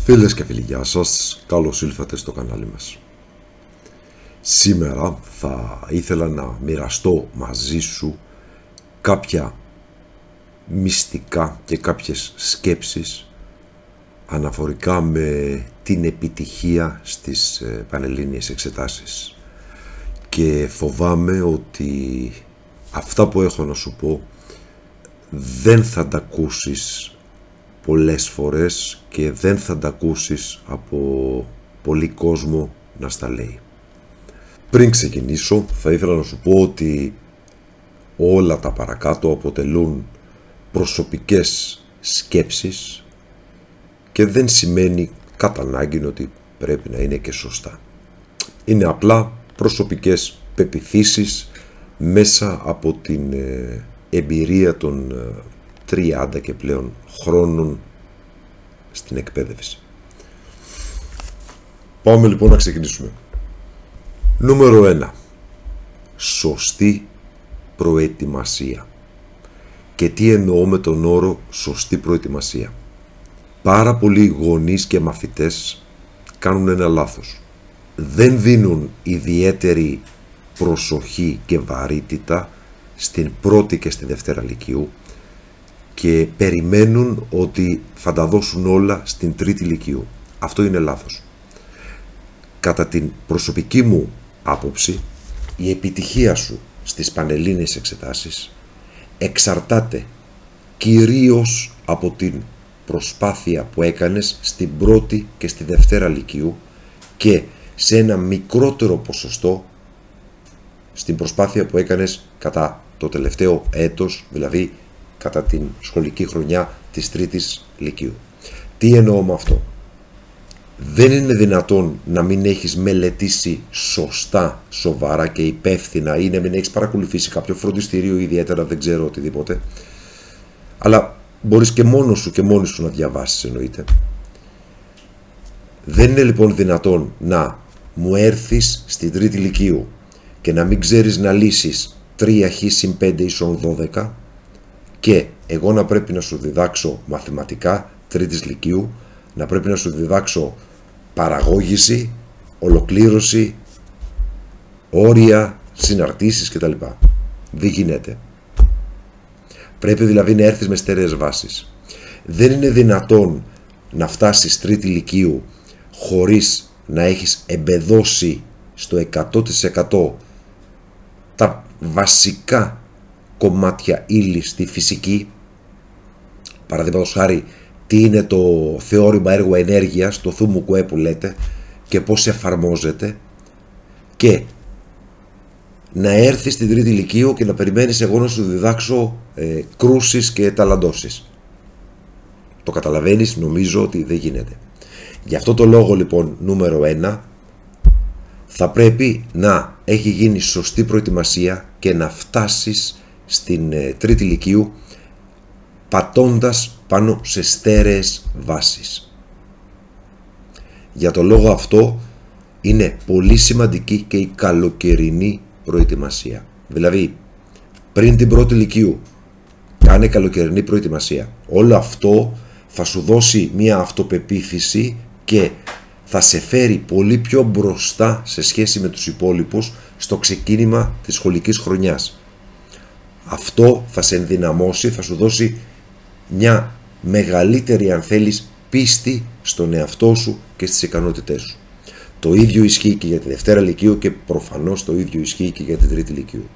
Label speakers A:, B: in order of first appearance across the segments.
A: Φίλες και φίλοι, γεια σας, καλώς ήλθατε στο κανάλι μας. Σήμερα θα ήθελα να μοιραστώ μαζί σου κάποια μυστικά και κάποιες σκέψεις αναφορικά με την επιτυχία στις πανελλήνιες εξετάσεις. Και φοβάμαι ότι αυτά που έχω να σου πω δεν θα τα ακούσεις πολλές φορές και δεν θα τα ακούσεις από πολύ κόσμο να στα λέει. Πριν ξεκινήσω θα ήθελα να σου πω ότι όλα τα παρακάτω αποτελούν προσωπικές σκέψεις και δεν σημαίνει κατά ανάγκη ότι πρέπει να είναι και σωστά. Είναι απλά προσωπικές πεποιθήσεις μέσα από την εμπειρία των 30 και πλέον χρόνων στην εκπαίδευση. Πάμε λοιπόν να ξεκινήσουμε. Νούμερο 1. Σωστή προετοιμασία. Και τι εννοώ με τον όρο σωστή προετοιμασία? Πάρα πολλοί γονείς και μαθητές κάνουν ένα λάθος. Δεν δίνουν ιδιαίτερη προσοχή και βαρύτητα στην πρώτη και στη δευτέρα λυκείου και περιμένουν ότι θα τα δώσουν όλα στην τρίτη λυκείου. Αυτό είναι λάθος. Κατά την προσωπική μου άποψη, η επιτυχία σου στις πανελλήνιες εξετάσεις εξαρτάται κυρίως από την προσπάθεια που έκανες στην πρώτη και στη δευτέρα λυκείου και σε ένα μικρότερο ποσοστό στην προσπάθεια που έκανες κατά το τελευταίο έτος, δηλαδή κατά την σχολική χρονιά της τρίτης λυκείου. Τι εννοώ με αυτό? Δεν είναι δυνατόν να μην έχεις μελετήσει σωστά, σοβαρά και υπεύθυνα ή να μην έχεις παρακολουθήσει κάποιο φροντιστήριο ιδιαίτερα, δεν ξέρω οτιδήποτε, αλλά μπορείς και μόνος σου και μόνη σου να διαβάσεις, εννοείται. Δεν είναι λοιπόν δυνατόν να μου έρθεις στην τρίτη λυκείου και να μην ξέρεις να λύσεις 3χ συν 5 ίσον 12 και εγώ να πρέπει να σου διδάξω μαθηματικά τρίτης λυκείου, να πρέπει να σου διδάξω παραγώγηση, ολοκλήρωση, όρια, συναρτήσεις κτλ. Δεν γίνεται. Πρέπει δηλαδή να έρθεις με στέρεες βάσεις. Δεν είναι δυνατόν να φτάσεις τρίτη λυκείου χωρίς να έχεις εμπεδώσει στο 100% τα βασικά κομμάτια ύλης στη φυσική. Παραδείγματος χάρη, τι είναι το θεώρημα έργου ενέργειας, το θούμουκουέ που λέτε, και πώς εφαρμόζεται, και να έρθεις στην τρίτη λυκείου και να περιμένεις εγώ να σου διδάξω κρούσεις και ταλαντώσεις. Το καταλαβαίνεις? Νομίζω ότι δεν γίνεται. Γι' αυτό το λόγο λοιπόν νούμερο 1, θα πρέπει να έχει γίνει σωστή προετοιμασία και να φτάσεις στην τρίτη λυκείου πατώντας πάνω σε στέρεες βάσεις. Για το λόγο αυτό είναι πολύ σημαντική και η καλοκαιρινή προετοιμασία. Δηλαδή, πριν την πρώτη λυκείου, κάνε καλοκαιρινή προετοιμασία. Όλο αυτό θα σου δώσει μια αυτοπεποίθηση και θα σε φέρει πολύ πιο μπροστά σε σχέση με τους υπόλοιπους στο ξεκίνημα της σχολικής χρονιάς. Αυτό θα σε ενδυναμώσει, θα σου δώσει μια μεγαλύτερη, αν θέλεις, πίστη στον εαυτό σου και στις ικανότητές σου. Το ίδιο ισχύει και για τη δευτέρα λυκείου και προφανώς το ίδιο ισχύει και για την τρίτη λυκείου.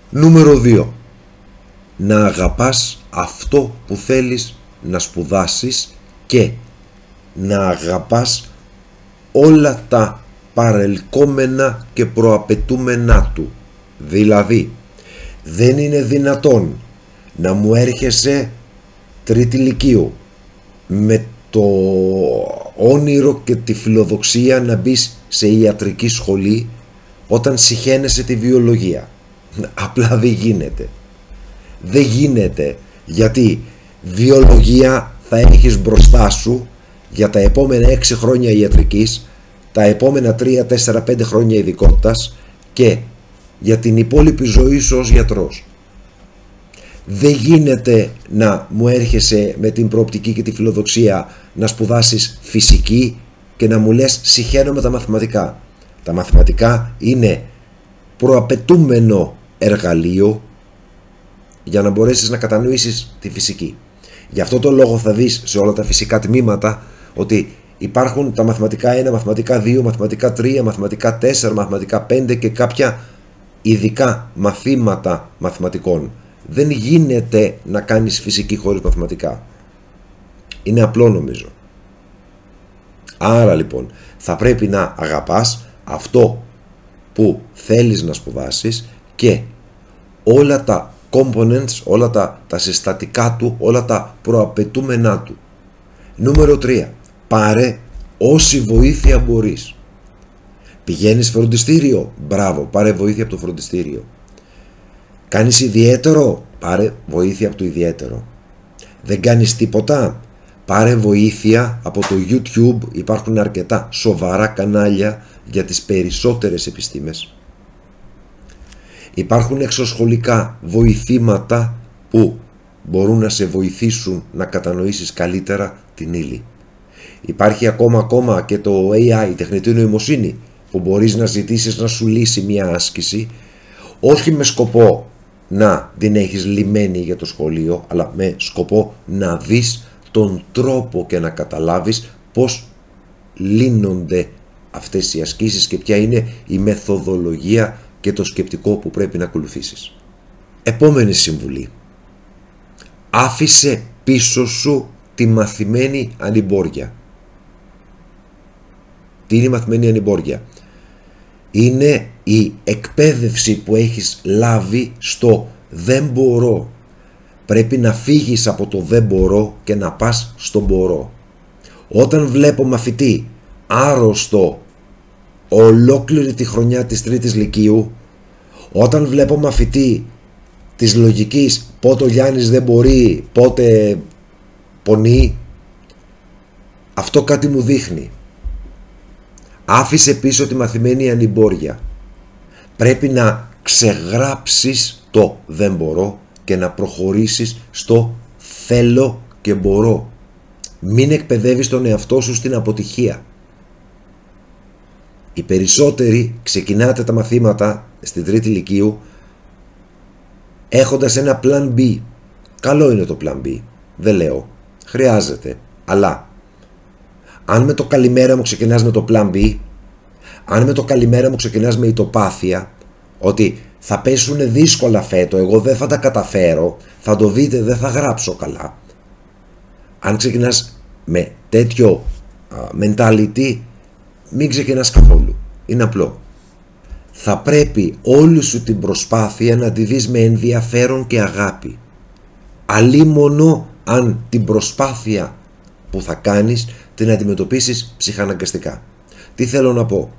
A: Νούμερο 2. Να αγαπάς αυτό που θέλεις να σπουδάσεις και να αγαπάς όλα τα παρελκόμενα και προαπαιτούμενά του. Δηλαδή, δεν είναι δυνατόν να μου έρχεσαι τρίτη λυκείου με το όνειρο και τη φιλοδοξία να μπεις σε ιατρική σχολή όταν συχαίνεσαι τη βιολογία. Απλά δεν γίνεται. Δεν γίνεται, γιατί βιολογία θα έχεις μπροστά σου για τα επόμενα 6 χρόνια ιατρικής, τα επόμενα 3, 4, 5 χρόνια ειδικότητας και για την υπόλοιπη ζωή σου ως γιατρός. Δεν γίνεται να μου έρχεσαι με την προοπτική και τη φιλοδοξία να σπουδάσεις φυσική και να μου λες συχαίνω με τα μαθηματικά. Τα μαθηματικά είναι προαπαιτούμενο εργαλείο για να μπορέσεις να κατανοήσεις τη φυσική. Γι' αυτό το λόγο θα δεις σε όλα τα φυσικά τμήματα ότι υπάρχουν τα μαθηματικά 1, μαθηματικά 2, μαθηματικά 3, μαθηματικά 4, μαθηματικά 5 και κάποια ειδικά μαθήματα μαθηματικών. Δεν γίνεται να κάνεις φυσική χωρίς μαθηματικά. Είναι απλό νομίζω. Άρα λοιπόν θα πρέπει να αγαπάς αυτό που θέλεις να σπουδάσεις και όλα τα components, όλα τα συστατικά του, όλα τα προαπαιτούμενά του. Νούμερο 3. Πάρε όση βοήθεια μπορείς. Πηγαίνεις φροντιστήριο, μπράβο, πάρε βοήθεια από το φροντιστήριο. Κάνεις ιδιαίτερο, πάρε βοήθεια από το ιδιαίτερο. Δεν κάνεις τίποτα, πάρε βοήθεια από το YouTube. Υπάρχουν αρκετά σοβαρά κανάλια για τις περισσότερες επιστήμες. Υπάρχουν εξωσχολικά βοηθήματα που μπορούν να σε βοηθήσουν να κατανοήσεις καλύτερα την ύλη. Υπάρχει ακόμα και το AI, η τεχνητή νοημοσύνη, που μπορείς να ζητήσεις να σου λύσει μια άσκηση, όχι με σκοπό να την έχεις λυμμένη για το σχολείο, αλλά με σκοπό να δεις τον τρόπο και να καταλάβεις πώς λύνονται αυτές οι ασκήσεις και ποια είναι η μεθοδολογία και το σκεπτικό που πρέπει να ακολουθήσεις. Επόμενη συμβουλή. Άφησε πίσω σου τη μαθημένη ανημπόρια. Τι είναι η μαθημένη ανημπόρια? Είναι η εκπαίδευση που έχεις λάβει στο δεν μπορώ. Πρέπει να φύγεις από το δεν μπορώ και να πας στο μπορώ. Όταν βλέπω μαθητή άρρωστο ολόκληρη τη χρονιά της 3ης Λυκείου, όταν βλέπω μαθητή της λογικής πότε ο Γιάννης δεν μπορεί, πότε πονεί, αυτό κάτι μου δείχνει. Άφησε πίσω τη μαθημένη ανημπόρια. Πρέπει να ξεγράψεις το δεν μπορώ και να προχωρήσεις στο θέλω και μπορώ. Μην εκπαιδεύεις τον εαυτό σου στην αποτυχία. Οι περισσότεροι ξεκινάτε τα μαθήματα στην 3η Λυκείου έχοντας ένα plan B. Καλό είναι το plan B, δεν λέω, χρειάζεται, αλλά αν με το καλημέρα μου ξεκινάς με το plan B, αν με το καλημέρα μου ξεκινάς με ητοπάθεια, ότι θα πέσουν δύσκολα φέτο, εγώ δεν θα τα καταφέρω, θα το δείτε, δεν θα γράψω καλά. Αν ξεκινάς με τέτοιο mentality, μην ξεκινάς καθόλου. Είναι απλό. Θα πρέπει όλη σου την προσπάθεια να τη δεις με ενδιαφέρον και αγάπη. Αλίμονο αν την προσπάθεια που θα κάνεις την αντιμετωπίσεις ψυχαναγκαστικά. Τι θέλω να πω?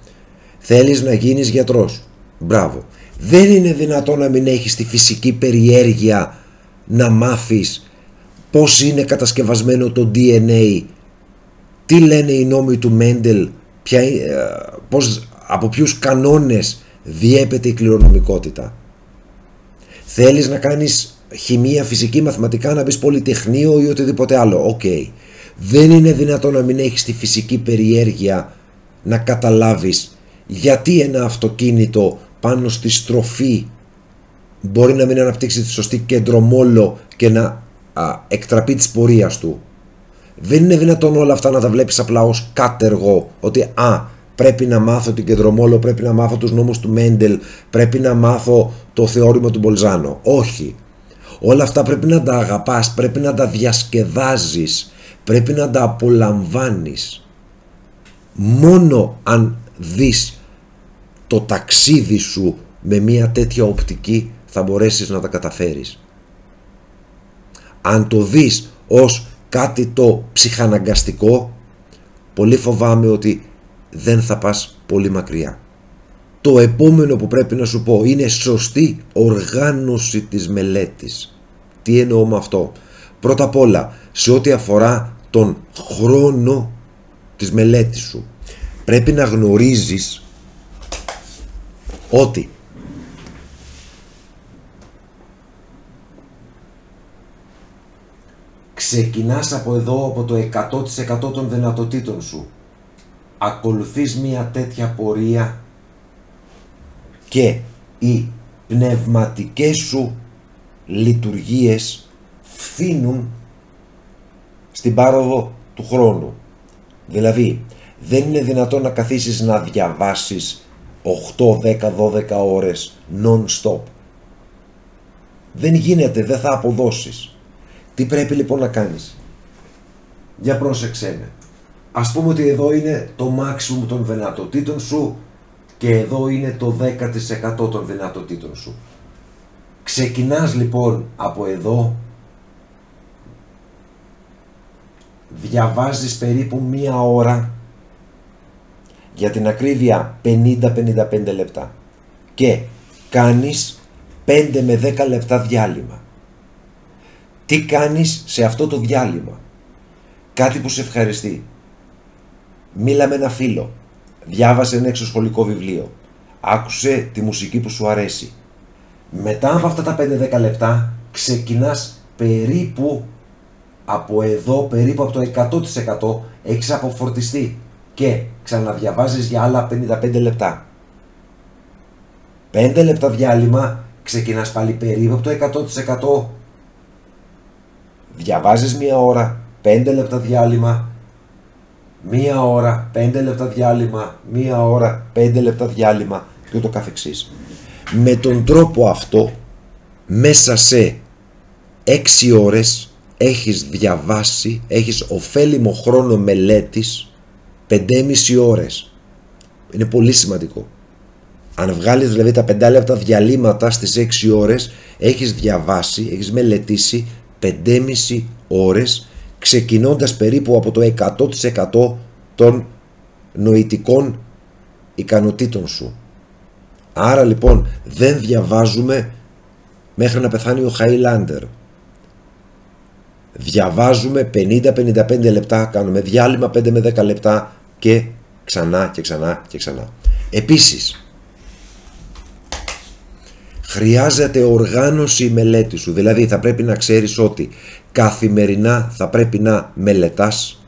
A: Θέλεις να γίνεις γιατρός. Μπράβο. Δεν είναι δυνατόν να μην έχεις τη φυσική περιέργεια να μάθεις πώς είναι κατασκευασμένο το DNA, τι λένε οι νόμοι του Μέντελ, από ποιους κανόνες διέπεται η κληρονομικότητα. Θέλεις να κάνεις χημεία, φυσική, μαθηματικά, να μπεις πολυτεχνείο ή οτιδήποτε άλλο. Οκ. Δεν είναι δυνατόν να μην έχεις τη φυσική περιέργεια να καταλάβεις γιατί ένα αυτοκίνητο πάνω στη στροφή μπορεί να μην αναπτύξει τη σωστή κεντρομόλο και να εκτραπεί της πορείας του. Δεν είναι δυνατόν όλα αυτά να τα βλέπεις απλά ως κάτεργο, ότι πρέπει να μάθω την κεντρομόλο, πρέπει να μάθω τους νόμους του Μέντελ, πρέπει να μάθω το θεώρημα του Μπολζάνο. Όχι. Όλα αυτά πρέπει να τα αγαπάς, πρέπει να τα διασκεδάζεις, πρέπει να τα απολαμβάνεις. Μόνο αν δεις το ταξίδι σου με μια τέτοια οπτική θα μπορέσεις να τα καταφέρεις. Αν το δεις ως κάτι το ψυχαναγκαστικό, πολύ φοβάμαι ότι δεν θα πας πολύ μακριά. Το επόμενο που πρέπει να σου πω είναι σωστή οργάνωση της μελέτης. Τι εννοώ με αυτό? Πρώτα απ' όλα, σε ό,τι αφορά τον χρόνο της μελέτης σου, πρέπει να γνωρίζεις ότι Ξεκινάς από εδώ, από το 100% των δυνατοτήτων σου. Ακολουθείς μια τέτοια πορεία και οι πνευματικές σου λειτουργίες φθήνουν στην πάροδο του χρόνου. Δηλαδή, δεν είναι δυνατόν να καθίσεις να διαβάσεις 8, 10, 12 ώρες non-stop. Δεν γίνεται, δεν θα αποδώσεις. Τι πρέπει λοιπόν να κάνεις? Για πρόσεξέ με. Ας πούμε ότι εδώ είναι το maximum των δυνατοτήτων σου και εδώ είναι το 10% των δυνατοτήτων σου. Ξεκινάς λοιπόν από εδώ, διαβάζεις περίπου μία ώρα, για την ακρίβεια 50-55 λεπτά, και κάνεις 5 με 10 λεπτά διάλειμμα. Τι κάνεις σε αυτό το διάλειμμα? Κάτι που σε ευχαριστεί. Μίλα με ένα φίλο, διάβασε ένα εξωσχολικό βιβλίο, άκουσε τη μουσική που σου αρέσει. Μετά από αυτά τα 5-10 λεπτά ξεκινάς περίπου από εδώ, περίπου από το 100% έχεις αποφορτιστεί και ξαναδιαβάζεις για άλλα 55 λεπτά. 5 λεπτά διάλειμμα, ξεκινάς πάλι περίπου από το 100%, διαβάζεις μία ώρα, 5 λεπτά διάλειμμα, μία ώρα, 5 λεπτά διάλειμμα, μία ώρα, 5 λεπτά διάλειμμα και ούτω καθεξής. Με τον τρόπο αυτό, μέσα σε 6 ώρες έχεις διαβάσει, έχεις ωφέλιμο χρόνο μελέτης 5,5 ώρες. Είναι πολύ σημαντικό. Αν βγάλεις δηλαδή τα 5 λεπτά διαλύματα στις 6 ώρες, έχεις διαβάσει, έχεις μελετήσει 5,5 ώρες, ξεκινώντας περίπου από το 100% των νοητικών ικανοτήτων σου. Άρα λοιπόν δεν διαβάζουμε μέχρι να πεθάνει ο Χάιλάντερ. Διαβάζουμε 50-55 λεπτά, κάνουμε διάλειμμα 5 με 10 λεπτά και ξανά και ξανά και ξανά. Επίσης, χρειάζεται οργάνωση η μελέτη σου. Δηλαδή θα πρέπει να ξέρεις ότι καθημερινά θα πρέπει να μελετάς,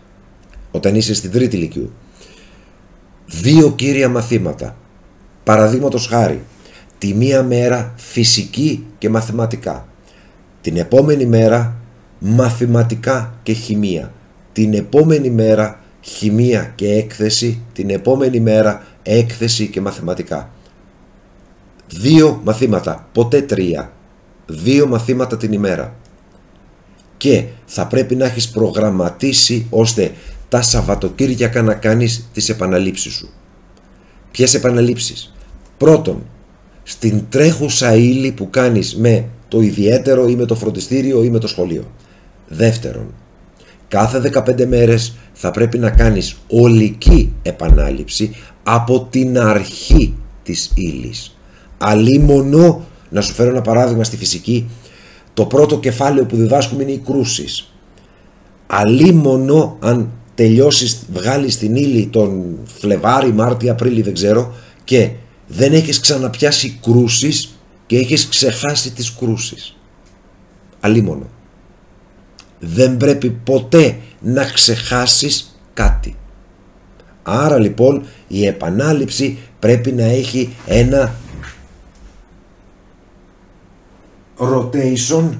A: όταν είσαι στην 3η Λυκείου, 2 κύρια μαθήματα. Παραδείγματος χάρη, τη μία μέρα φυσική και μαθηματικά, την επόμενη μέρα μαθηματικά και χημεία, την επόμενη μέρα χημεία και έκθεση, την επόμενη μέρα έκθεση και μαθηματικά. 2 μαθήματα, ποτέ 3. 2 μαθήματα την ημέρα. Και θα πρέπει να έχεις προγραμματίσει ώστε τα Σαββατοκύριακα να κάνεις τις επαναλήψεις σου. Ποιες επαναλήψεις? Πρώτον, στην τρέχουσα ύλη που κάνεις με το ιδιαίτερο ή με το φροντιστήριο ή με το σχολείο. Δεύτερον, κάθε 15 μέρες θα πρέπει να κάνεις ολική επανάληψη από την αρχή της ύλης. Αλίμονο, να σου φέρω ένα παράδειγμα στη φυσική, το πρώτο κεφάλαιο που διδάσκουμε είναι οι κρούσεις. Αλίμονο αν τελειώσεις, βγάλεις την ύλη τον Φλεβάρι, Μάρτι, Απρίλη, δεν ξέρω, και δεν έχεις ξαναπιάσει κρούσεις και έχεις ξεχάσει τις κρούσεις. Αλίμονο. Δεν πρέπει ποτέ να ξεχάσεις κάτι. Άρα λοιπόν η επανάληψη πρέπει να έχει ένα rotation,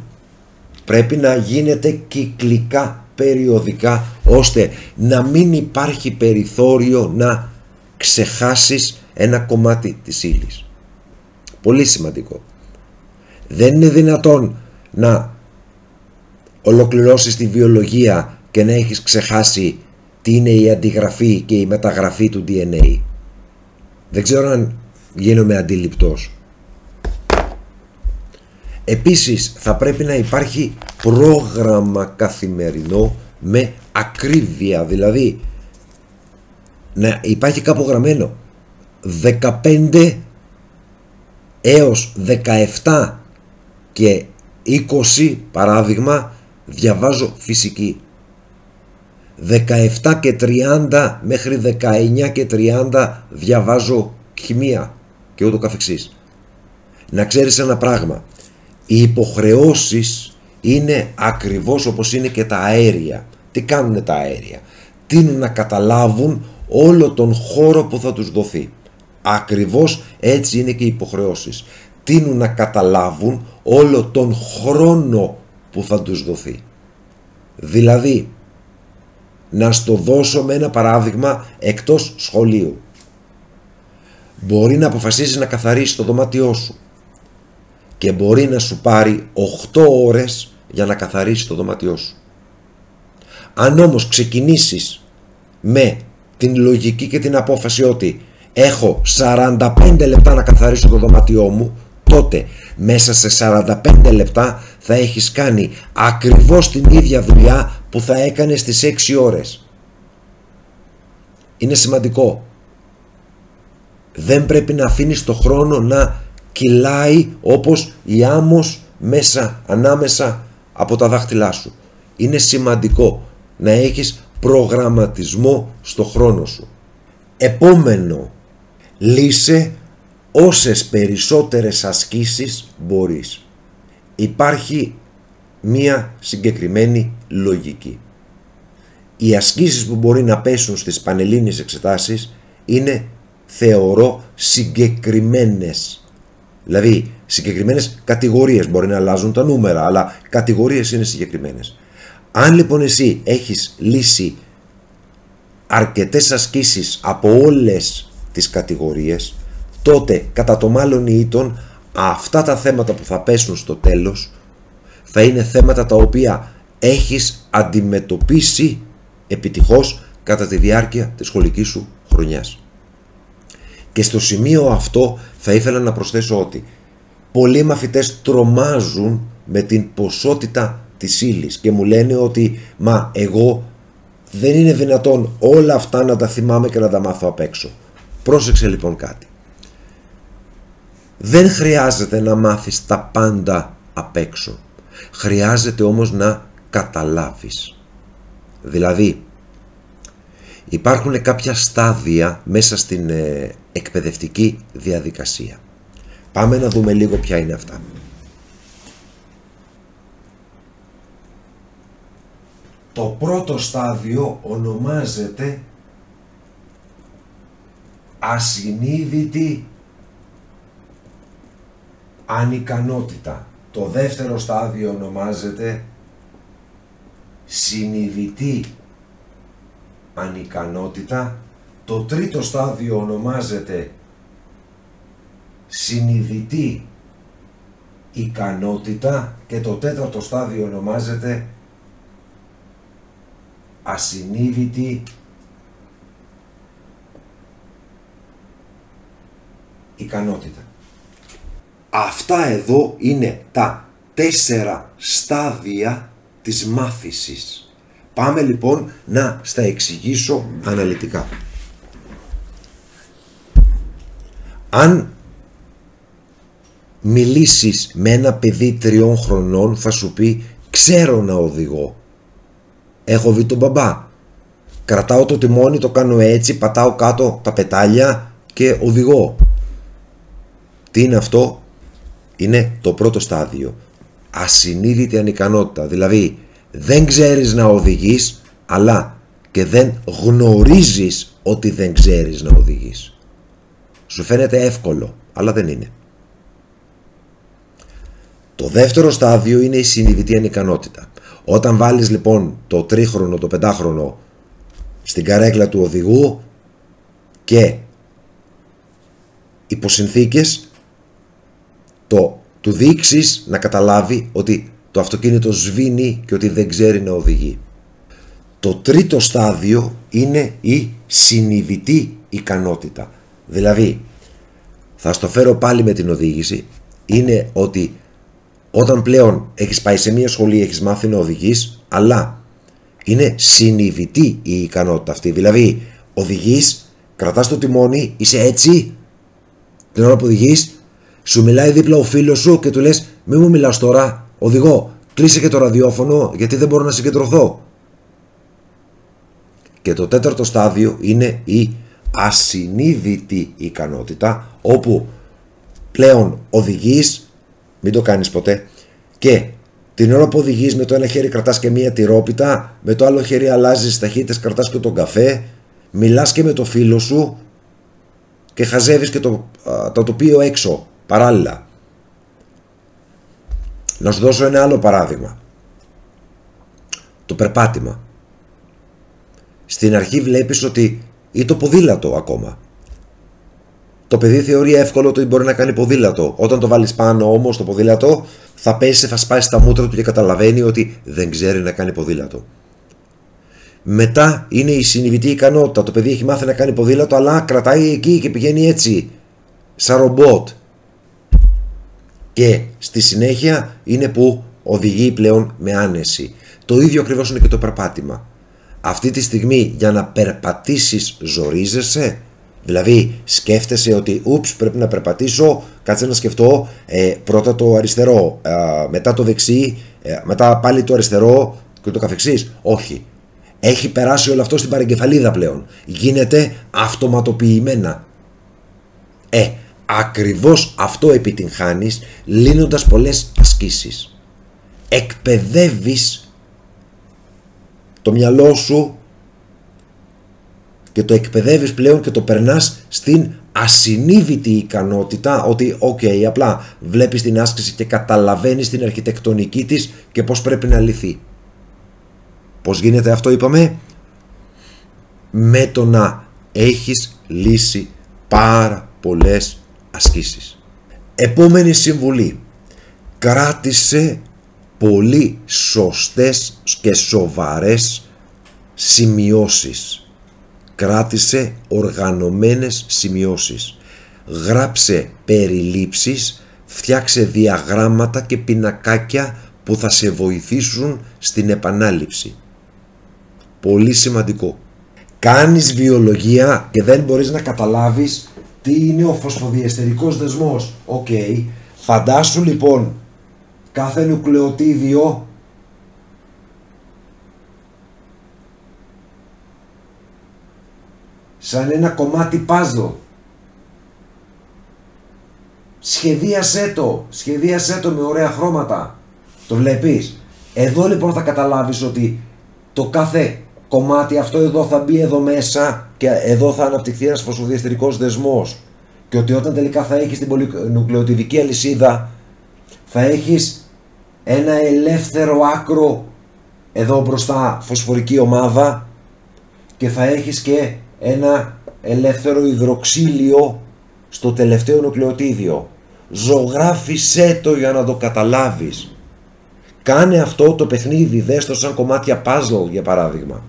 A: πρέπει να γίνεται κυκλικά, περιοδικά, ώστε να μην υπάρχει περιθώριο να ξεχάσεις ένα κομμάτι της ύλης. Πολύ σημαντικό. Δεν είναι δυνατόν να ολοκληρώσεις τη βιολογία και να έχεις ξεχάσει τι είναι η αντιγραφή και η μεταγραφή του DNA. Δεν ξέρω αν γίνομαι αντιληπτός. Επίσης θα πρέπει να υπάρχει πρόγραμμα καθημερινό με ακρίβεια, δηλαδή να υπάρχει κάπου γραμμένο 15 έως 17 και 20 παράδειγμα διαβάζω φυσική, 17 και 30 μέχρι 19 και 30 διαβάζω χημεία και ούτω καθεξής. Να ξέρεις ένα πράγμα, οι υποχρεώσεις είναι ακριβώς όπως είναι και τα αέρια. Τι κάνουν τα αέρια? Τείνουν να καταλάβουν όλο τον χώρο που θα τους δοθεί. Ακριβώς έτσι είναι και οι υποχρεώσεις. Τείνουν να καταλάβουν όλο τον χρόνο που θα τους δοθεί. Δηλαδή, να στο δώσω με ένα παράδειγμα εκτός σχολείου. Μπορεί να αποφασίσει να καθαρίσει το δωμάτιό σου και μπορεί να σου πάρει 8 ώρες για να καθαρίσει το δωμάτιό σου. Αν όμως ξεκινήσεις με την λογική και την απόφαση ότι έχω 45 λεπτά να καθαρίσω το δωμάτιό μου, τότε μέσα σε 45 λεπτά θα έχεις κάνει ακριβώς την ίδια δουλειά που θα έκανες στις 6 ώρες. Είναι σημαντικό. Δεν πρέπει να αφήνεις το χρόνο να κυλάει όπως η άμμος μέσα, ανάμεσα από τα δάχτυλά σου. Είναι σημαντικό να έχεις προγραμματισμό στο χρόνο σου. Επόμενο, λύσε όσες περισσότερες ασκήσεις μπορείς. Υπάρχει μία συγκεκριμένη λογική. Οι ασκήσεις που μπορεί να πέσουν στις πανελλήνιες εξετάσεις είναι, θεωρώ, συγκεκριμένες. Δηλαδή, συγκεκριμένες κατηγορίες, μπορεί να αλλάζουν τα νούμερα, αλλά κατηγορίες είναι συγκεκριμένες. Αν λοιπόν εσύ έχεις λύσει αρκετές ασκήσεις από όλες τις κατηγορίες, τότε κατά το μάλλον ή ήτον αυτά τα θέματα που θα πέσουν στο τέλος θα είναι θέματα τα οποία έχεις αντιμετωπίσει επιτυχώς κατά τη διάρκεια της σχολικής σου χρονιάς. Και στο σημείο αυτό θα ήθελα να προσθέσω ότι πολλοί μαθητές τρομάζουν με την ποσότητα της ύλης και μου λένε ότι «Μα εγώ δεν είναι δυνατόν όλα αυτά να τα θυμάμαι και να τα μάθω απ' έξω». Πρόσεξε λοιπόν κάτι. Δεν χρειάζεται να μάθεις τα πάντα απ' έξω. Χρειάζεται όμως να καταλάβεις. Δηλαδή, υπάρχουν κάποια στάδια μέσα στην εκπαιδευτική διαδικασία. Πάμε να δούμε λίγο ποια είναι αυτά. Το πρώτο στάδιο ονομάζεται ασυνείδητη ανικανότητα. Το δεύτερο στάδιο ονομάζεται συνειδητή ανικανότητα. Το τρίτο στάδιο ονομάζεται συνειδητή ικανότητα και το τέταρτο στάδιο ονομάζεται ασυνείδητη ικανότητα. Αυτά εδώ είναι τα 4 στάδια της μάθησης. Πάμε λοιπόν να στα εξηγήσω αναλυτικά. Αν μιλήσεις με ένα παιδί 3 χρονών θα σου πει «Ξέρω να οδηγώ. Έχω δει τον μπαμπά. Κρατάω το τιμόνι, το κάνω έτσι, πατάω κάτω τα πετάλια και οδηγώ». Τι είναι αυτό? Είναι το πρώτο στάδιο. Ασυνείδητη ανικανότητα. Δηλαδή δεν ξέρεις να οδηγείς, αλλά και δεν γνωρίζεις ότι δεν ξέρεις να οδηγείς. Σου φαίνεται εύκολο, αλλά δεν είναι. Το δεύτερο στάδιο είναι η συνειδητή ανικανότητα. Όταν βάλεις λοιπόν το 3χρονο, το 5χρονο στην καρέκλα του οδηγού και υποσυνθήκες του δείξεις να καταλάβει ότι το αυτοκίνητο σβήνει και ότι δεν ξέρει να οδηγεί. Το τρίτο στάδιο είναι η συνειδητή ικανότητα. Δηλαδή, θα στο φέρω πάλι με την οδήγηση, είναι ότι όταν πλέον έχεις πάει σε μια σχολή, έχεις μάθει να οδηγείς, αλλά είναι συνειδητή η ικανότητα αυτή. Δηλαδή, οδηγείς, κρατάς το τιμόνι, είσαι έτσι, την ώρα που οδηγείς, σου μιλάει δίπλα ο φίλος σου και του λες «Μη μου μιλάς τώρα, οδηγώ, κλείσε και το ραδιόφωνο γιατί δεν μπορώ να συγκεντρωθώ». Και το τέταρτο στάδιο είναι η ασυνείδητη ικανότητα, όπου πλέον οδηγείς, μην το κάνεις ποτέ, και Την ώρα που οδηγείς με το ένα χέρι κρατάς και μία τυρόπιτα, με το άλλο χέρι αλλάζεις ταχύτητες, κρατάς και τον καφέ, μιλάς και με το φίλο σου και χαζεύεις και το τοπίο έξω παράλληλα. Να σου δώσω ένα άλλο παράδειγμα. Το περπάτημα. Στην αρχή βλέπεις ότι, ή το ποδήλατο ακόμα. Το παιδί θεωρεί εύκολο ότι μπορεί να κάνει ποδήλατο. Όταν το βάλεις πάνω όμως το ποδήλατο, θα πέσει, θα σπάσει τα μούτρα του και καταλαβαίνει ότι δεν ξέρει να κάνει ποδήλατο. Μετά είναι η συνειδητή ικανότητα. Το παιδί έχει μάθει να κάνει ποδήλατο, αλλά κρατάει εκεί και πηγαίνει έτσι, σαν ρομπότ. Και στη συνέχεια είναι που οδηγεί πλέον με άνεση. Το ίδιο ακριβώς είναι και το περπάτημα. Αυτή τη στιγμή για να περπατήσεις ζορίζεσαι. Δηλαδή σκέφτεσαι ότι πρέπει να περπατήσω, κάτσε να σκεφτώ πρώτα το αριστερό, μετά το δεξί, μετά πάλι το αριστερό και το καθεξής. Όχι. Έχει περάσει όλο αυτό στην παρεγκεφαλίδα πλέον. Γίνεται αυτοματοποιημένα. Ακριβώς αυτό επιτυγχάνεις λύνοντας πολλές ασκήσεις. Εκπαιδεύεις το μυαλό σου και το εκπαιδεύεις πλέον και το περνάς στην ασυνείδητη ικανότητα ότι απλά βλέπεις την άσκηση και καταλαβαίνεις την αρχιτεκτονική της και πώς πρέπει να λυθεί. Πώς γίνεται αυτό είπαμε? Με το να έχεις λύσει πάρα πολλές ασκήσεις. Επόμενη συμβουλή. Κράτησε πολύ σωστές και σοβαρές σημειώσεις. Κράτησε οργανωμένες σημειώσεις. Γράψε περιλήψεις, φτιάξε διαγράμματα και πινακάκια που θα σε βοηθήσουν στην επανάληψη. Πολύ σημαντικό. Κάνεις βιολογία και δεν μπορείς να καταλάβεις τι είναι ο φωσφοδιεστερικός δεσμός. Φαντάσου λοιπόν κάθε νουκλεοτίδιο σαν ένα κομμάτι πάζλ. Σχεδίασέ το με ωραία χρώματα. Το βλέπεις? Εδώ λοιπόν θα καταλάβεις ότι το κάθε κομμάτι αυτό εδώ θα μπει εδώ μέσα και εδώ θα αναπτυχθεί ένας φωσφοδιεστερικός δεσμός. Και ότι όταν τελικά θα έχεις την πολυνουκλεοτιδική αλυσίδα θα έχεις ένα ελεύθερο άκρο εδώ μπροστά φωσφορική ομάδα και θα έχεις και ένα ελεύθερο υδροξύλιο στο τελευταίο νουκλεοτίδιο. Ζωγράφισέ το για να το καταλάβεις. Κάνε αυτό το παιχνίδι, δες το σαν κομμάτια puzzle για παράδειγμα.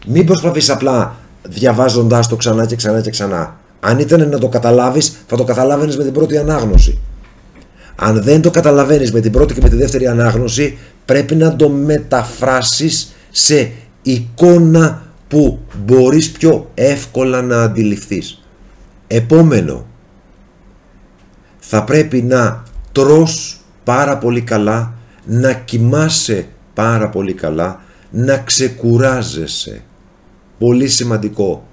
A: Μην προσπαθείς απλά διαβάζοντάς το ξανά και ξανά και ξανά. Αν ήταν να το καταλάβεις, θα το καταλάβαινες με την πρώτη ανάγνωση. Αν δεν το καταλαβαίνεις με την πρώτη και με τη δεύτερη ανάγνωση, πρέπει να το μεταφράσεις σε εικόνα που μπορείς πιο εύκολα να αντιληφθείς. Επόμενο, θα πρέπει να τρως πάρα πολύ καλά, να κοιμάσαι πάρα πολύ καλά, να ξεκουράζεσαι. Πολύ σημαντικό.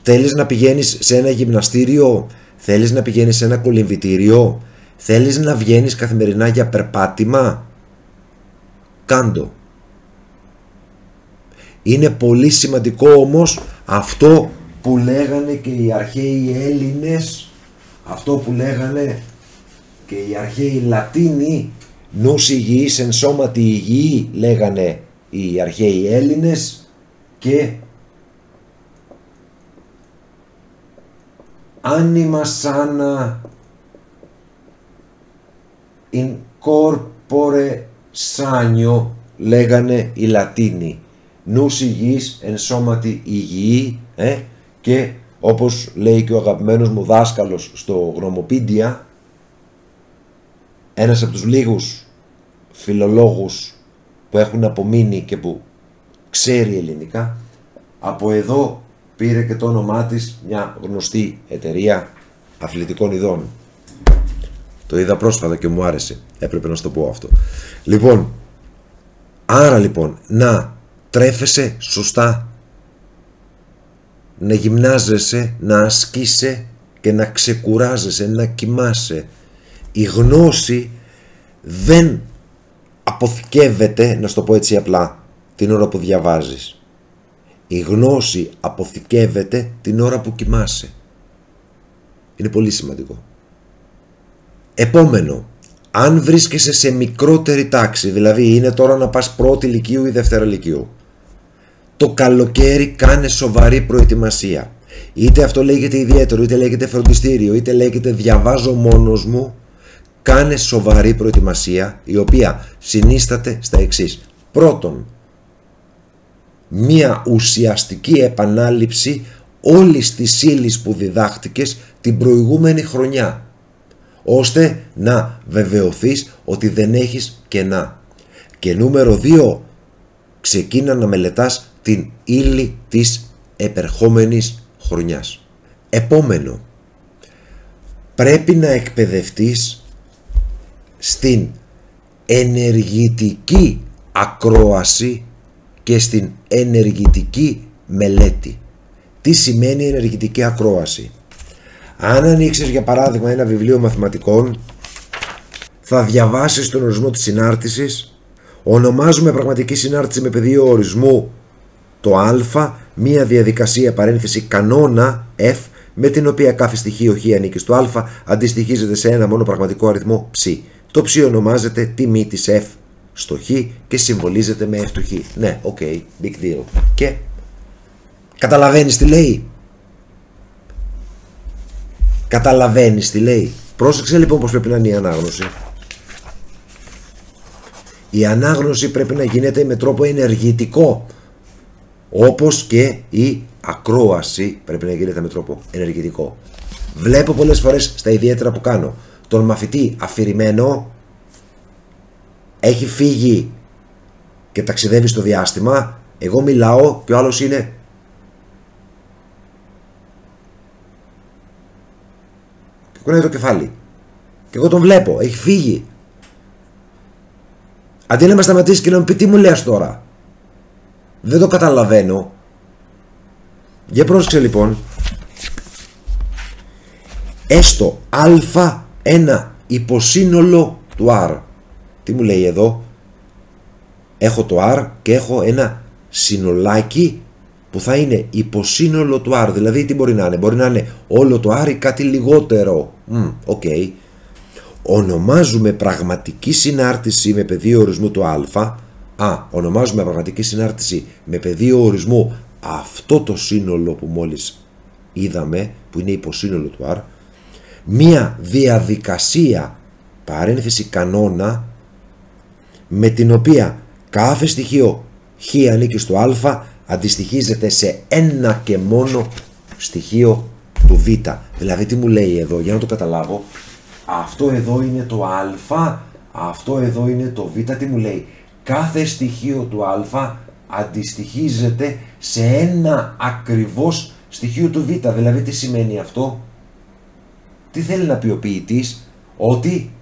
A: Θέλεις να πηγαίνεις σε ένα γυμναστήριο, θέλεις να πηγαίνεις σε ένα κολυμβητήριο, θέλεις να βγαίνεις καθημερινά για περπάτημα, κάντο. Είναι πολύ σημαντικό όμως αυτό που λέγανε και οι αρχαίοι Έλληνες, αυτό που λέγανε και οι αρχαίοι Λατίνοι, νους υγιής εν σώματι υγιή, λέγανε οι αρχαίοι Έλληνες, και anima sana in corpore sano, λέγανε οι Λατίνοι. Νους υγιής εν σώματι υγιή, και όπως λέει και ο αγαπημένος μου δάσκαλος στο Γνωμοπίντια, ένας από τους λίγους φιλολόγους που έχουν απομείνει και που ξέρει ελληνικά, από εδώ πήρε και το όνομά της μια γνωστή εταιρεία αθλητικών ειδών. Το είδα πρόσφατα και μου άρεσε, έπρεπε να σου το πω αυτό. Λοιπόν, άρα λοιπόν να τρέφεσαι σωστά, να γυμνάζεσαι, να ασκείσαι και να ξεκουράζεσαι, να κοιμάσαι. Η γνώση δεν αποθηκεύεται, να σου το πω έτσι απλά, την ώρα που διαβάζεις. Η γνώση αποθηκεύεται την ώρα που κοιμάσαι. Είναι πολύ σημαντικό. Επόμενο, αν βρίσκεσαι σε μικρότερη τάξη, δηλαδή είναι τώρα να πας πρώτη λυκείου ή δεύτερα λυκείου, το καλοκαίρι κάνε σοβαρή προετοιμασία. Είτε αυτό λέγεται ιδιαίτερο, είτε λέγεται φροντιστήριο, είτε λέγεται διαβάζω μόνος μου. Κάνε σοβαρή προετοιμασία, η οποία συνίσταται στα εξής. Πρώτον, μία ουσιαστική επανάληψη όλης της ύλης που διδάχτηκες την προηγούμενη χρονιά, ώστε να βεβαιωθείς ότι δεν έχεις κενά. Και νούμερο 2, ξεκίνα να μελετάς την ύλη της επερχόμενης χρονιάς. Επόμενο, πρέπει να εκπαιδευτείς στην ενεργητική ακρόαση και στην ενεργητική μελέτη. Τι σημαίνει ενεργητική ακρόαση? Αν ανοίξεις για παράδειγμα ένα βιβλίο μαθηματικών, θα διαβάσεις τον ορισμό της συνάρτησης. Ονομάζουμε πραγματική συνάρτηση με πεδίο ορισμού το α, μία διαδικασία παρένθεση κανόνα F, με την οποία κάθε στοιχείο χ ανήκει στο α, αντιστοιχίζεται σε ένα μόνο πραγματικό αριθμό ψ. Το ψ ονομάζεται τιμή της F στο χ και συμβολίζεται με F του χ. Ναι, ok, big deal. Και καταλαβαίνεις τι λέει? Καταλαβαίνεις τι λέει? Πρόσεξε λοιπόν πως πρέπει να είναι η ανάγνωση. Η ανάγνωση πρέπει να γίνεται με τρόπο ενεργητικό, όπως και η ακρόαση πρέπει να γίνεται με τρόπο ενεργητικό. Βλέπω πολλές φορές στα ιδιαίτερα που κάνω τον μαθητή αφηρημένο, έχει φύγει και ταξιδεύει στο διάστημα, εγώ μιλάω και ο άλλος είναι και κουνάει το κεφάλι και εγώ τον βλέπω, έχει φύγει. Αντί να με σταματήσει και να μου πει τι μου λες τώρα, δεν το καταλαβαίνω. Για πρόσεξε λοιπόν, έστω α ένα υποσύνολο του R. Τι μου λέει εδώ? Έχω το R και έχω ένα συνολάκι που θα είναι υποσύνολο του R. Δηλαδή τι μπορεί να είναι? Μπορεί να είναι όλο το R ή κάτι λιγότερο. Okay. Ονομάζουμε πραγματική συνάρτηση με πεδίο ορισμού του α. Ονομάζουμε πραγματική συνάρτηση με πεδίο ορισμού αυτό το σύνολο που μόλις είδαμε, που είναι υποσύνολο του R, μία διαδικασία παρένθεση κανόνα με την οποία κάθε στοιχείο χ ανήκει στο α αντιστοιχίζεται σε ένα και μόνο στοιχείο του β. Δηλαδή τι μου λέει εδώ, για να το καταλάβω, αυτό εδώ είναι το α, αυτό εδώ είναι το β. Τι μου λέει? Κάθε στοιχείο του α αντιστοιχίζεται σε ένα ακριβώς στοιχείο του β. Δηλαδή τι σημαίνει αυτό? Τι θέλει να πει ο ποιητής? Ότι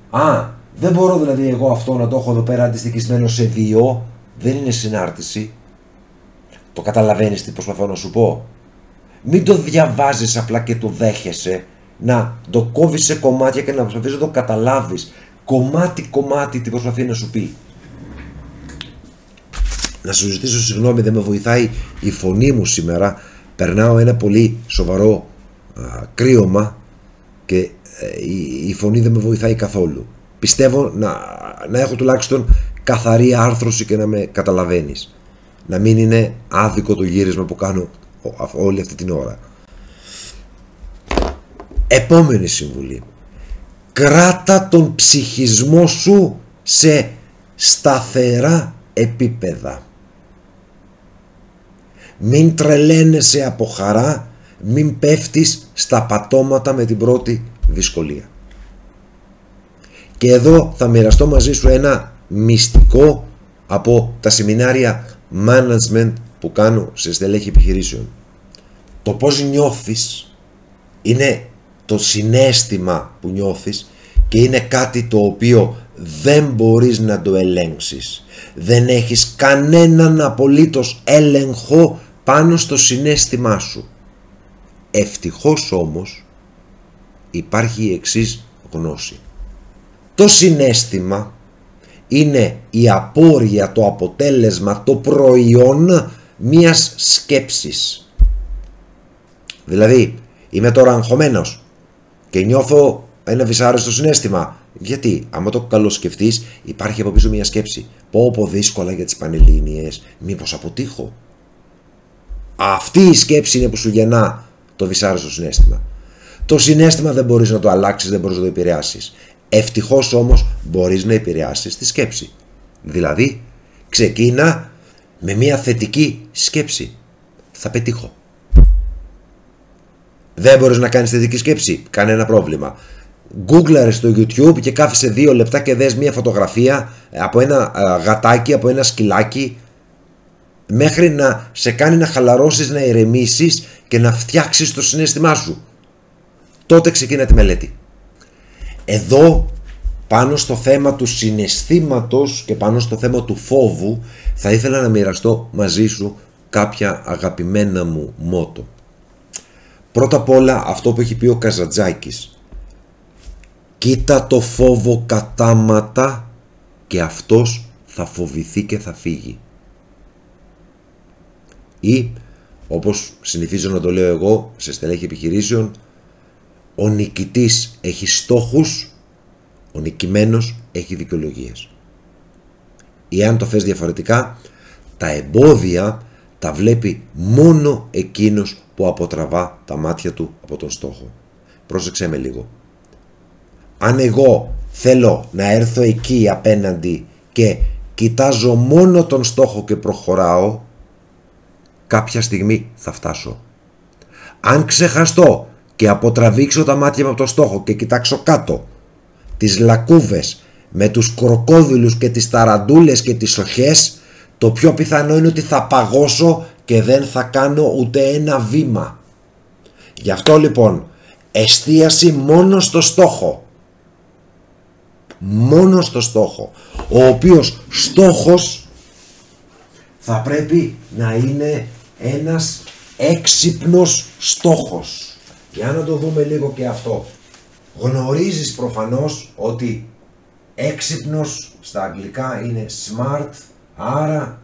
A: δεν μπορώ δηλαδή εγώ αυτό να το έχω εδώ πέρα αντιστοιχισμένο σε 2. Δεν είναι συνάρτηση. Το καταλαβαίνεις τι προσπαθώ να σου πω? Μην το διαβάζεις απλά και το δέχεσαι, να το κόβεις σε κομμάτια και να προσπαθείς να το καταλάβεις κομμάτι τι προσπαθεί να σου πει. Να σου ζητήσω συγγνώμη, δεν με βοηθάει η φωνή μου σήμερα. Περνάω ένα πολύ σοβαρό κρύωμα και η φωνή δεν με βοηθάει καθόλου. Πιστεύω να έχω τουλάχιστον καθαρή άρθρωση και να με καταλαβαίνεις. Να μην είναι άδικο το γύρισμα που κάνω όλη αυτή την ώρα. Επόμενη συμβουλή. Κράτα τον ψυχισμό σου σε σταθερά επίπεδα. Μην τρελαίνεσαι από χαρά, μην πέφτεις στα πατώματα με την πρώτη δυσκολία. Και εδώ θα μοιραστώ μαζί σου ένα μυστικό από τα σεμινάρια management που κάνω σε στελέχη επιχειρήσεων. Το πώς νιώθεις είναι το συναίσθημα που νιώθεις και είναι κάτι το οποίο δεν μπορείς να το ελέγξεις. Δεν έχεις κανέναν απολύτως έλεγχο πάνω στο συναίσθημά σου. Ευτυχώς όμως υπάρχει η εξής γνώση. Το συναίσθημα είναι η απόρρεια, το αποτέλεσμα, το προϊόν μιας σκέψης. Δηλαδή, είμαι τώρα αγχωμένος και νιώθω ένα δυσάρεστο συναίσθημα. Γιατί, άμα το καλοσκεφτείς, υπάρχει από πίσω μια σκέψη. Πω δύσκολα για τις Πανελλήνιες, μήπως αποτύχω. Αυτή η σκέψη είναι που σου γεννά το δυσάρεστο συναίσθημα. Το συναίσθημα δεν μπορείς να το αλλάξεις, δεν μπορείς να το επηρεάσεις. Ευτυχώς όμως μπορείς να επηρεάσεις τη σκέψη. Δηλαδή, ξεκίνα με μια θετική σκέψη. Θα πετύχω. Δεν μπορείς να κάνεις θετική σκέψη. Κανένα πρόβλημα. Γκούγκλαρε στο YouTube και κάθισε 2 λεπτά και δες μια φωτογραφία από ένα γατάκι, από ένα σκυλάκι, μέχρι να σε κάνει να χαλαρώσεις, να ηρεμήσεις και να φτιάξεις το συναίσθημά σου. Τότε ξεκίνα τη μελέτη. Εδώ, πάνω στο θέμα του συναισθήματος και πάνω στο θέμα του φόβου, θα ήθελα να μοιραστώ μαζί σου κάποια αγαπημένα μου μότο. Πρώτα απ' όλα, αυτό που έχει πει ο Καζαντζάκης. Κοίτα το φόβο κατάματα και αυτός θα φοβηθεί και θα φύγει. Ή, όπως συνηθίζω να το λέω εγώ σε στελέχη επιχειρήσεων, ο νικητής έχει στόχους, ο νικημένος έχει δικαιολογίες. Ή αν το θες διαφορετικά, τα εμπόδια τα βλέπει μόνο εκείνος που αποτραβά τα μάτια του από τον στόχο. Πρόσεξέ με λίγο. Αν εγώ θέλω να έρθω εκεί απέναντι και κοιτάζω μόνο τον στόχο και προχωράω, κάποια στιγμή θα φτάσω. Αν ξεχαστώ και αποτραβήξω τα μάτια μου από το στόχο και κοιτάξω κάτω τις λακκούβες με τους κροκόδιλους και τις ταραντούλες και τις οχές, το πιο πιθανό είναι ότι θα παγώσω και δεν θα κάνω ούτε ένα βήμα. Γι' αυτό λοιπόν εστίαση μόνο στο στόχο. Μόνο στο στόχο, ο οποίος στόχος θα πρέπει να είναι ένας έξυπνος στόχος. Για να το δούμε λίγο και αυτό. Γνωρίζεις προφανώς ότι έξυπνος στα αγγλικά είναι smart, άρα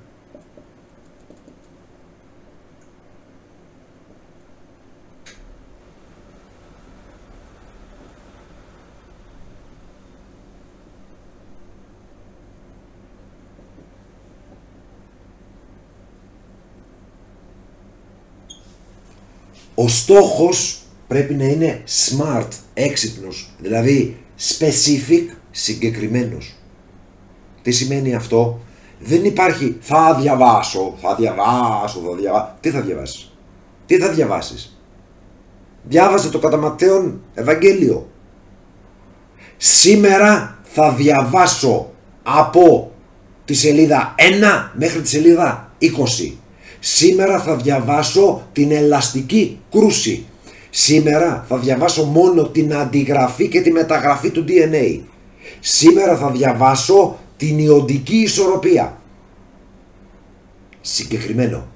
A: ο στόχος πρέπει να είναι smart, έξυπνος, δηλαδή specific, συγκεκριμένος. Τι σημαίνει αυτό? Δεν υπάρχει θα διαβάσω. Τι θα διαβάσεις? Τι θα διαβάσεις? Διάβασε το κατά Ματθαίον Ευαγγέλιο. Σήμερα θα διαβάσω από τη σελίδα 1 μέχρι τη σελίδα 20. Σήμερα θα διαβάσω την ελαστική κρούση. Σήμερα θα διαβάσω μόνο την αντιγραφή και τη μεταγραφή του DNA. Σήμερα θα διαβάσω την ιοντική ισορροπία. Συγκεκριμένο.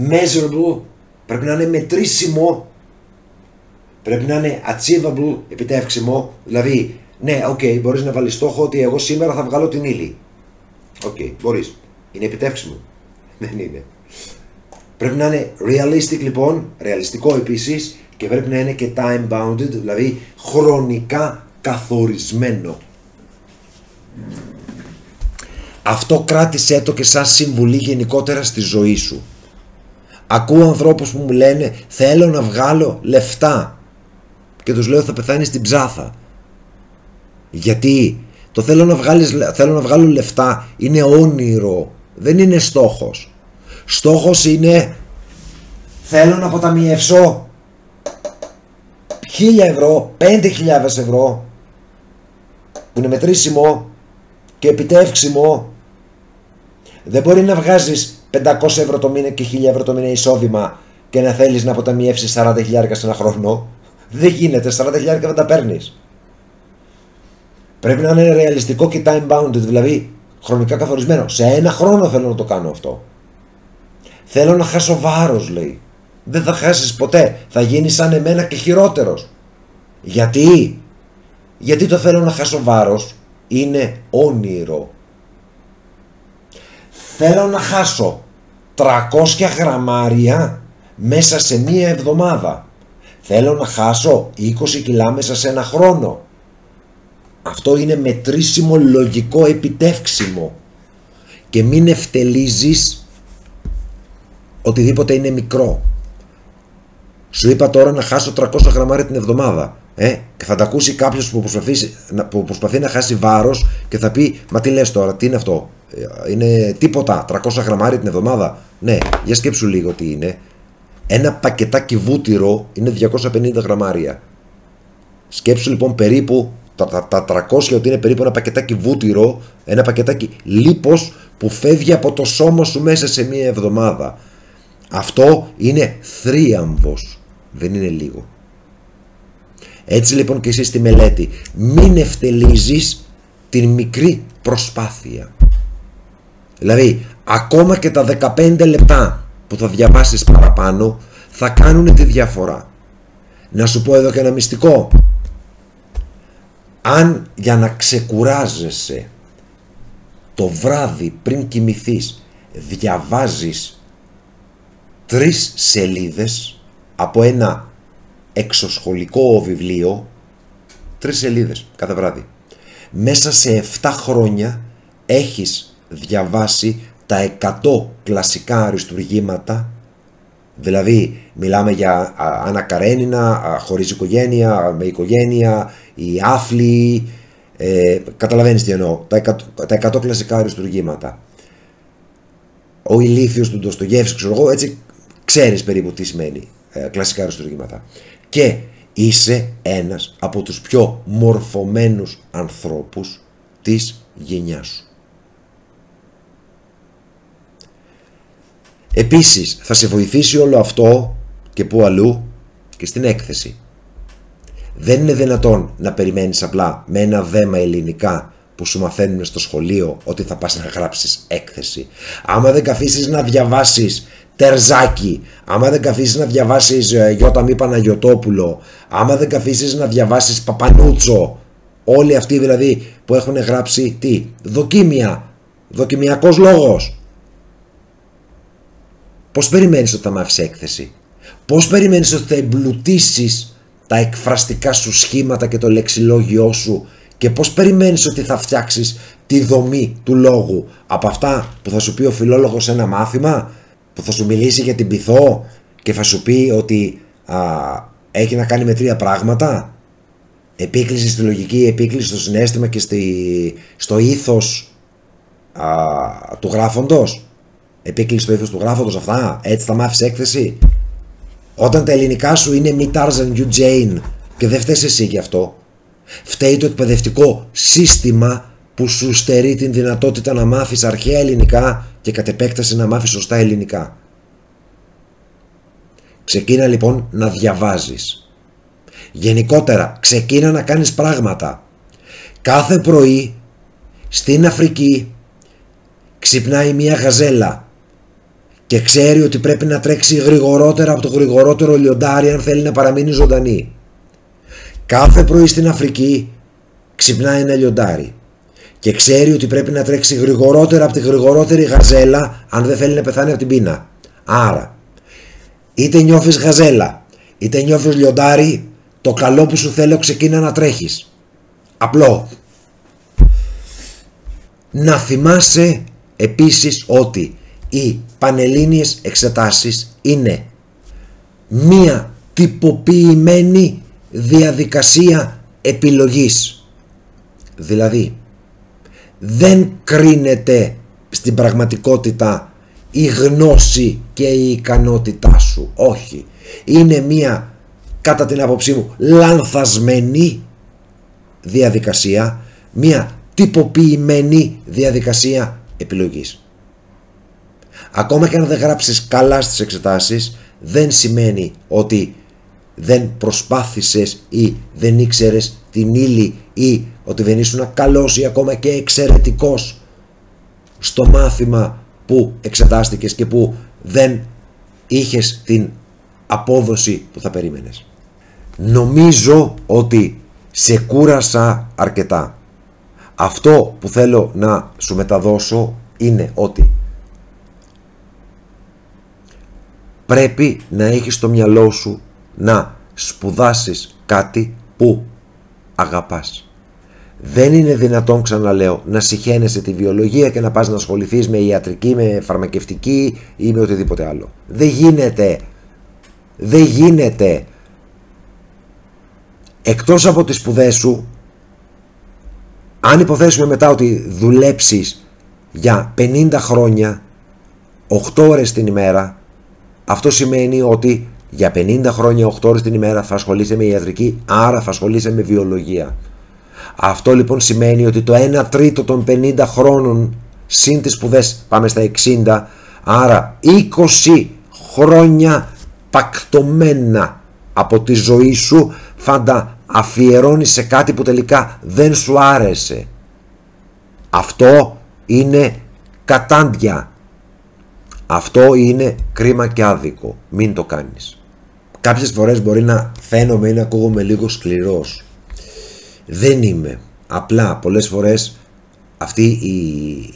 A: Measurable, πρέπει να είναι μετρήσιμο. Πρέπει να είναι achievable, επιτεύξιμο. Δηλαδή, ναι, μπορείς να βάλεις στόχο ότι εγώ σήμερα θα βγάλω την ύλη. Μπορείς. Είναι επιτεύξιμο? Δεν είναι. Πρέπει να είναι realistic λοιπόν, ρεαλιστικό επίσης, και πρέπει να είναι και time bounded, δηλαδή χρονικά καθορισμένο. Αυτό κράτησέ το και σαν συμβουλή γενικότερα στη ζωή σου. Ακούω ανθρώπους που μου λένε θέλω να βγάλω λεφτά και τους λέω θα πεθάνεις στην ψάθα. Γιατί το θέλω να βγάλω λεφτά είναι όνειρο, δεν είναι στόχος. Στόχος είναι θέλω να αποταμιεύσω 1.000 ευρώ, 5.000 ευρώ, που είναι μετρήσιμο και επιτεύξιμο. Δεν μπορεί να βγάζεις 500 ευρώ το μήνα και 1.000 ευρώ το μήνα εισόδημα και να θέλεις να αποταμιεύσεις 40.000 σε ένα χρόνο. Δεν γίνεται, 40.000 δεν τα παίρνεις. Πρέπει να είναι ρεαλιστικό και time bounded, δηλαδή χρονικά καθορισμένο. Σε ένα χρόνο θέλω να το κάνω αυτό. Θέλω να χάσω βάρος, λέει. Δεν θα χάσεις ποτέ. Θα γίνεις σαν εμένα και χειρότερος. Γιατί? Γιατί το θέλω να χάσω βάρος? είναι όνειρο. Θέλω να χάσω 300 γραμμάρια μέσα σε μία εβδομάδα. Θέλω να χάσω 20 κιλά μέσα σε ένα χρόνο. Αυτό είναι μετρήσιμο, λογικό, επιτεύξιμο. Και μην ευτελίζεις οτιδήποτε είναι μικρό. Σου είπα τώρα να χάσω 300 γραμμάρια την εβδομάδα. Και θα τα ακούσει κάποιος που προσπαθεί να χάσει βάρος και θα πει, μα τι λες τώρα, τι είναι αυτό, είναι τίποτα, 300 γραμμάρια την εβδομάδα. Ναι, για σκέψου λίγο τι είναι. Ένα πακετάκι βούτυρο είναι 250 γραμμάρια. Σκέψου λοιπόν περίπου τα 300 ότι είναι περίπου ένα πακετάκι βούτυρο, ένα πακετάκι λίπος που φεύγει από το σώμα σου μέσα σε μία εβδομάδα. Αυτό είναι θρίαμβος, δεν είναι λίγο. Έτσι λοιπόν και εσύ στη μελέτη, μην ευτελίζεις την μικρή προσπάθεια. Δηλαδή, ακόμα και τα 15 λεπτά που θα διαβάσεις παραπάνω θα κάνουν τη διαφορά. Να σου πω εδώ και ένα μυστικό. Αν για να ξεκουράζεσαι το βράδυ πριν κοιμηθείς διαβάζεις 3 σελίδες από ένα εξωσχολικό βιβλίο, 3 σελίδες κάθε βράδυ, μέσα σε 7 χρόνια έχεις διαβάσει τα 100 κλασικά αριστουργήματα. Δηλαδή μιλάμε για Άννα Καρένινα, χωρίς οικογένεια, με οικογένεια, οι άφλοι, καταλαβαίνεις τι εννοώ, τα 100 κλασικά αριστουργήματα. Ο Ηλίθιος του Ντοστογεύσκη, ξέρω εγώ, έτσι ξέρεις περίπου τι σημαίνει κλασικά αριστουργήματα. Και είσαι ένας από τους πιο μορφωμένους ανθρώπους της γενιάς σου. Επίσης θα σε βοηθήσει όλο αυτό και που αλλού και στην έκθεση. Δεν είναι δυνατόν να περιμένεις απλά με ένα δέμα ελληνικά που σου μαθαίνουν στο σχολείο ότι θα πας να γράψεις έκθεση. Άμα δεν καθίσεις να διαβάσεις Τερζάκι, άμα δεν καθίσεις να διαβάσεις Γιώτα Παναγιωτόπουλο, άμα δεν καθίσεις να διαβάσεις Παπανούτσο, όλοι αυτοί δηλαδή που έχουν γράψει τι, δοκίμια, δοκιμιακός λόγος. Πώς περιμένεις ότι θα μάθεις έκθεση? Πώς περιμένεις ότι θα εμπλουτίσεις τα εκφραστικά σου σχήματα και το λεξιλόγιό σου? Και πώς περιμένεις ότι θα φτιάξεις τη δομή του λόγου από αυτά που θα σου πει ο φιλόλογος σε ένα μάθημα, που θα σου μιλήσει για την πειθό και θα σου πει ότι έχει να κάνει με 3 πράγματα? Επίκληση στη λογική, επίκληση στο συναίσθημα και στο ήθος του γράφοντος. Επίκληση στο ήθος του γράφοντος, αυτά, έτσι θα μάθεις έκθεση? Όταν τα ελληνικά σου είναι μη Tarzan you Jane, και δεν φταίς εσύ γι' αυτό. Φταίει το εκπαιδευτικό σύστημα που σου στερεί την δυνατότητα να μάθεις αρχαία ελληνικά και κατ' επέκταση να μάθεις σωστά ελληνικά. Ξεκίνα λοιπόν να διαβάζεις. Γενικότερα ξεκίνα να κάνεις πράγματα. Κάθε πρωί στην Αφρική ξυπνάει μια γαζέλα και ξέρει ότι πρέπει να τρέξει γρηγορότερα από το γρηγορότερο λιοντάρι αν θέλει να παραμείνει ζωντανή. Κάθε πρωί στην Αφρική ξυπνάει ένα λιοντάρι και ξέρει ότι πρέπει να τρέξει γρηγορότερα από τη γρηγορότερη γαζέλα αν δεν θέλει να πεθάνει από την πείνα. Άρα, είτε νιώθεις γαζέλα, είτε νιώθεις λιοντάρι, το καλό που σου θέλω ξεκίνα να τρέχεις. Απλό. Να θυμάσαι επίσης ότι οι πανελλήνιες εξετάσεις είναι μία τυποποιημένη διαδικασία επιλογής. Δηλαδή, δεν κρίνεται στην πραγματικότητα η γνώση και η ικανότητά σου. Όχι. Είναι μία, κατά την άποψή μου, λανθασμένη διαδικασία, μία τυποποιημένη διαδικασία επιλογής. Ακόμα και αν δεν γράψεις καλά στις εξετάσεις, δεν σημαίνει ότι δεν προσπάθησες ή δεν ήξερες την ύλη ή ότι δεν ήσουν καλός ή ακόμα και εξαιρετικός στο μάθημα που εξετάστηκες και που δεν είχες την απόδοση που θα περίμενες. Νομίζω ότι σε κούρασα αρκετά. Αυτό που θέλω να σου μεταδώσω είναι ότι πρέπει να έχεις στο μυαλό σου να σπουδάσεις κάτι που αγαπάς. Δεν είναι δυνατόν, ξαναλέω, να συχαίνεσαι τη βιολογία και να πας να ασχοληθείς με ιατρική, με φαρμακευτική ή με οτιδήποτε άλλο. Δεν γίνεται. Δεν γίνεται. Εκτός από τις σπουδές σου, αν υποθέσουμε μετά ότι δουλέψεις για 50 χρόνια, 8 ώρες την ημέρα, αυτό σημαίνει ότι για 50 χρόνια, 8 ώρες την ημέρα θα ασχολείσαι με ιατρική, άρα θα ασχολείσαι με βιολογία. Αυτό λοιπόν σημαίνει ότι το 1 τρίτο των 50 χρόνων συν τις σπουδές πάμε στα 60, άρα 20 χρόνια πακτωμένα από τη ζωή σου θα τα αφιερώνεις σε κάτι που τελικά δεν σου άρεσε. Αυτό είναι κατάντια. Αυτό είναι κρίμα και άδικο. Μην το κάνεις. Κάποιες φορές μπορεί να φαίνομαι ή να ακούγομαι λίγο σκληρός. Δεν είμαι. Απλά πολλές φορές αυτή η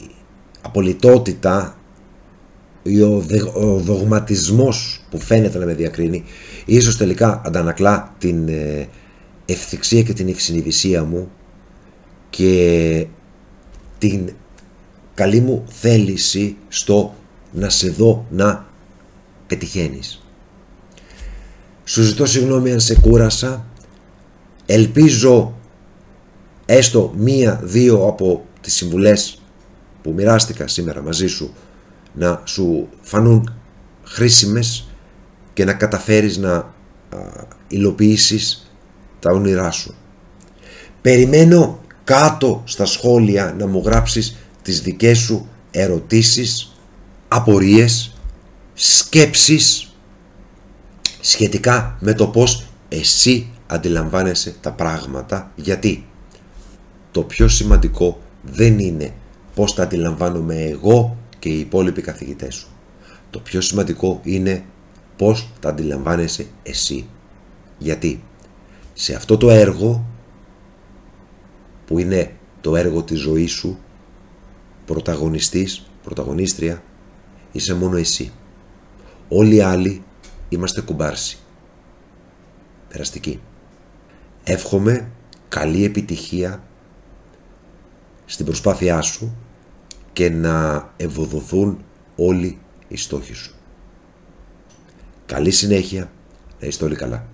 A: απολυτότητα ή ο δογματισμός που φαίνεται να με διακρίνει ίσως τελικά αντανακλά την ευθυξία και την ευσυνειδησία μου και την καλή μου θέληση στο να σε δω να πετυχαίνεις. Σου ζητώ συγγνώμη αν σε κούρασα. Ελπίζω έστω 1-2 από τις συμβουλές που μοιράστηκα σήμερα μαζί σου να σου φανούν χρήσιμες και να καταφέρεις να υλοποιήσεις τα όνειρά σου. Περιμένω κάτω στα σχόλια να μου γράψεις τις δικές σου ερωτήσεις, απορίες, σκέψεις σχετικά με το πώς εσύ αντιλαμβάνεσαι τα πράγματα, γιατί το πιο σημαντικό δεν είναι πώς τα αντιλαμβάνομαι εγώ και οι υπόλοιποι καθηγητές σου. Το πιο σημαντικό είναι πώς τα αντιλαμβάνεσαι εσύ. Γιατί σε αυτό το έργο που είναι το έργο της ζωής σου, πρωταγωνιστής, πρωταγωνίστρια, είσαι μόνο εσύ. Όλοι οι άλλοι είμαστε κουμπάρσι. Περαστική. Εύχομαι καλή επιτυχία στην προσπάθειά σου και να ευοδοθούν όλοι οι στόχοι σου. Καλή συνέχεια, να είστε όλοι καλά.